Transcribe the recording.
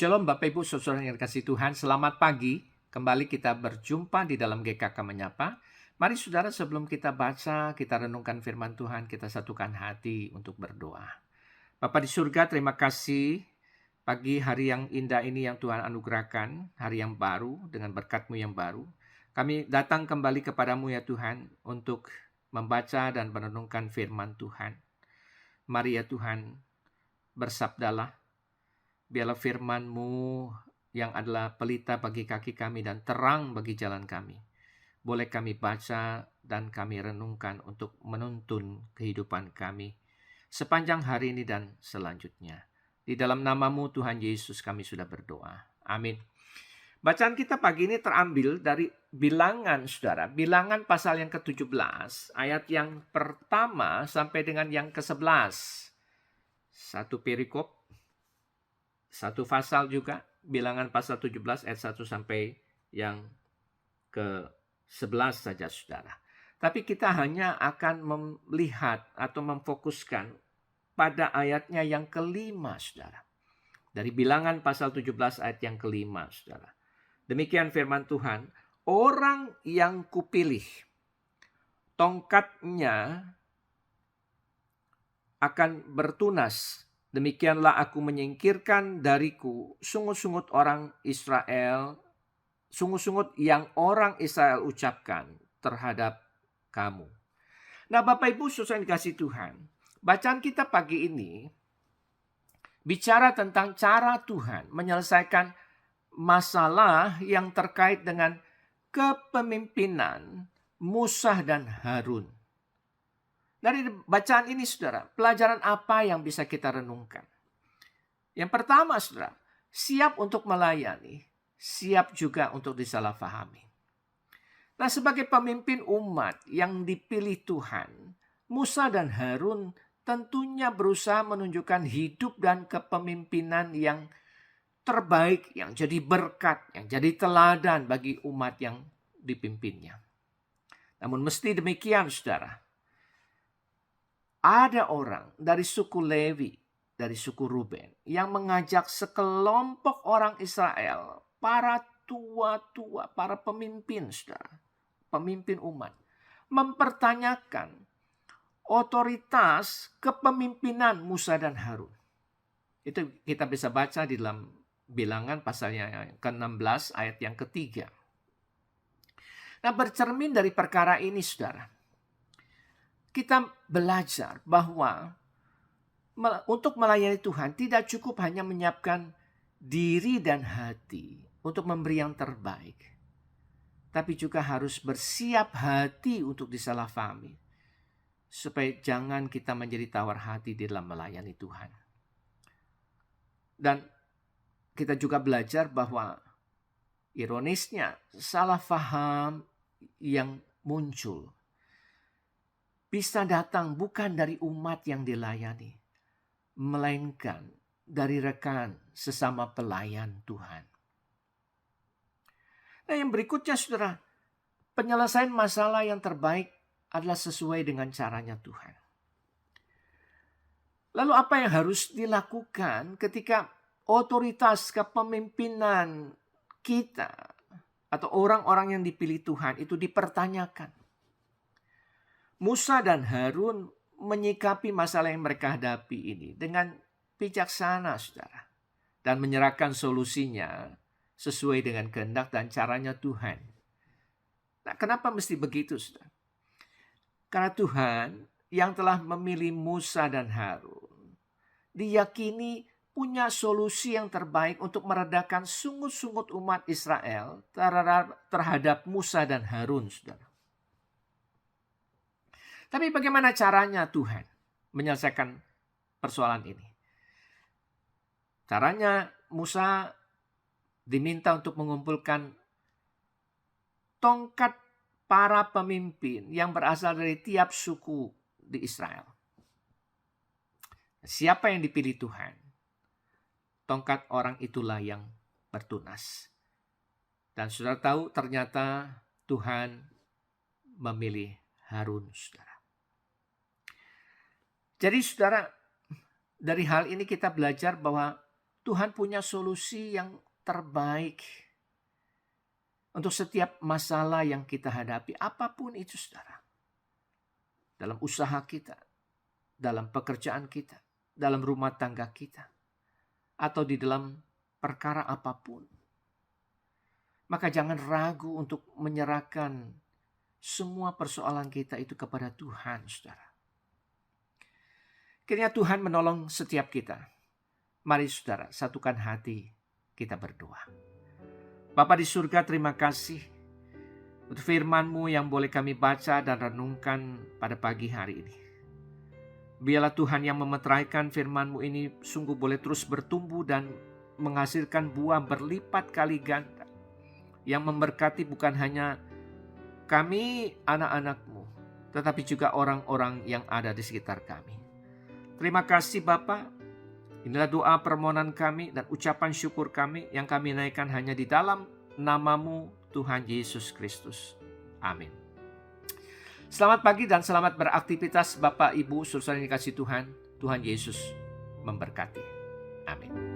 Shalom Bapak Ibu Saudara yang dikasihi Tuhan, selamat pagi. Kembali kita berjumpa di dalam GKK Menyapa. Mari saudara sebelum kita baca, kita renungkan firman Tuhan, kita satukan hati untuk berdoa. Bapa di surga, terima kasih pagi hari yang indah ini yang Tuhan anugerahkan, hari yang baru dengan berkat-Mu yang baru. Kami datang kembali kepadamu ya Tuhan untuk membaca dan merenungkan firman Tuhan. Mari ya Tuhan, bersabdalah. Biarlah firman-Mu yang adalah pelita bagi kaki kami dan terang bagi jalan kami. Boleh kami baca dan kami renungkan untuk menuntun kehidupan kami sepanjang hari ini dan selanjutnya. Di dalam nama-Mu Tuhan Yesus kami sudah berdoa. Amin. Bacaan kita pagi ini terambil dari Bilangan, saudara. Bilangan pasal yang ke-17, ayat yang pertama sampai dengan yang ke-11. Satu perikop. Satu pasal juga, Bilangan pasal 17 ayat 1 sampai yang ke-11 saja saudara. Tapi kita hanya akan melihat atau memfokuskan pada ayatnya yang kelima saudara. Dari Bilangan pasal 17 ayat yang kelima saudara. Demikian firman Tuhan, orang yang kupilih, tongkatnya akan bertunas. Demikianlah aku menyingkirkan dariku sungut-sungut orang Israel, sungut-sungut yang orang Israel ucapkan terhadap kamu. Nah Bapak Ibu saudara yang dikasihi Tuhan, bacaan kita pagi ini bicara tentang cara Tuhan menyelesaikan masalah yang terkait dengan kepemimpinan Musa dan Harun. Dari bacaan ini saudara, pelajaran apa yang bisa kita renungkan? Yang pertama saudara, siap untuk melayani, siap juga untuk disalahfahami. Nah sebagai pemimpin umat yang dipilih Tuhan, Musa dan Harun tentunya berusaha menunjukkan hidup dan kepemimpinan yang terbaik, yang jadi berkat, yang jadi teladan bagi umat yang dipimpinnya. Namun mesti demikian saudara, ada orang dari suku Lewi, dari suku Ruben, yang mengajak sekelompok orang Israel, para tua-tua, para pemimpin, saudara, pemimpin umat, mempertanyakan otoritas kepemimpinan Musa dan Harun. Itu kita bisa baca di dalam Bilangan pasalnya yang ke-16 ayat yang ketiga. Nah bercermin dari perkara ini, saudara, kita belajar bahwa untuk melayani Tuhan tidak cukup hanya menyiapkan diri dan hati untuk memberi yang terbaik. Tapi juga harus bersiap hati untuk disalahfahami. Supaya jangan kita menjadi tawar hati di dalam melayani Tuhan. Dan kita juga belajar bahwa ironisnya salah faham yang muncul bisa datang bukan dari umat yang dilayani, melainkan dari rekan sesama pelayan Tuhan. Nah yang berikutnya saudara, penyelesaian masalah yang terbaik adalah sesuai dengan caranya Tuhan. Lalu apa yang harus dilakukan ketika otoritas kepemimpinan kita atau orang-orang yang dipilih Tuhan itu dipertanyakan? Musa dan Harun menyikapi masalah yang mereka hadapi ini dengan bijaksana, saudara. Dan menyerahkan solusinya sesuai dengan kehendak dan caranya Tuhan. Nah, kenapa mesti begitu, saudara? Karena Tuhan yang telah memilih Musa dan Harun diyakini punya solusi yang terbaik untuk meredakan sungut-sungut umat Israel terhadap Musa dan Harun, saudara. Tapi bagaimana caranya Tuhan menyelesaikan persoalan ini? Caranya Musa diminta untuk mengumpulkan tongkat para pemimpin yang berasal dari tiap suku di Israel. Siapa yang dipilih Tuhan? Tongkat orang itulah yang bertunas. Dan saudara tahu ternyata Tuhan memilih Harun, saudara. Jadi saudara, dari hal ini kita belajar bahwa Tuhan punya solusi yang terbaik untuk setiap masalah yang kita hadapi, apapun itu saudara. Dalam usaha kita, dalam pekerjaan kita, dalam rumah tangga kita, atau di dalam perkara apapun. Maka jangan ragu untuk menyerahkan semua persoalan kita itu kepada Tuhan, saudara. Kiranya Tuhan menolong setiap kita. Mari saudara, satukan hati, kita berdoa. Bapa di surga, terima kasih untuk firman-Mu yang boleh kami baca dan renungkan pada pagi hari ini. Biarlah Tuhan yang memeteraikan firman-Mu ini sungguh boleh terus bertumbuh dan menghasilkan buah berlipat kali ganda, yang memberkati bukan hanya kami anak-anak-Mu, tetapi juga orang-orang yang ada di sekitar kami. Terima kasih Bapa. Inilah doa permohonan kami dan ucapan syukur kami yang kami naikkan hanya di dalam nama-Mu Tuhan Yesus Kristus. Amin. Selamat pagi dan selamat beraktivitas Bapak, Ibu, saudara yang dikasihi Tuhan. Tuhan Yesus memberkati. Amin.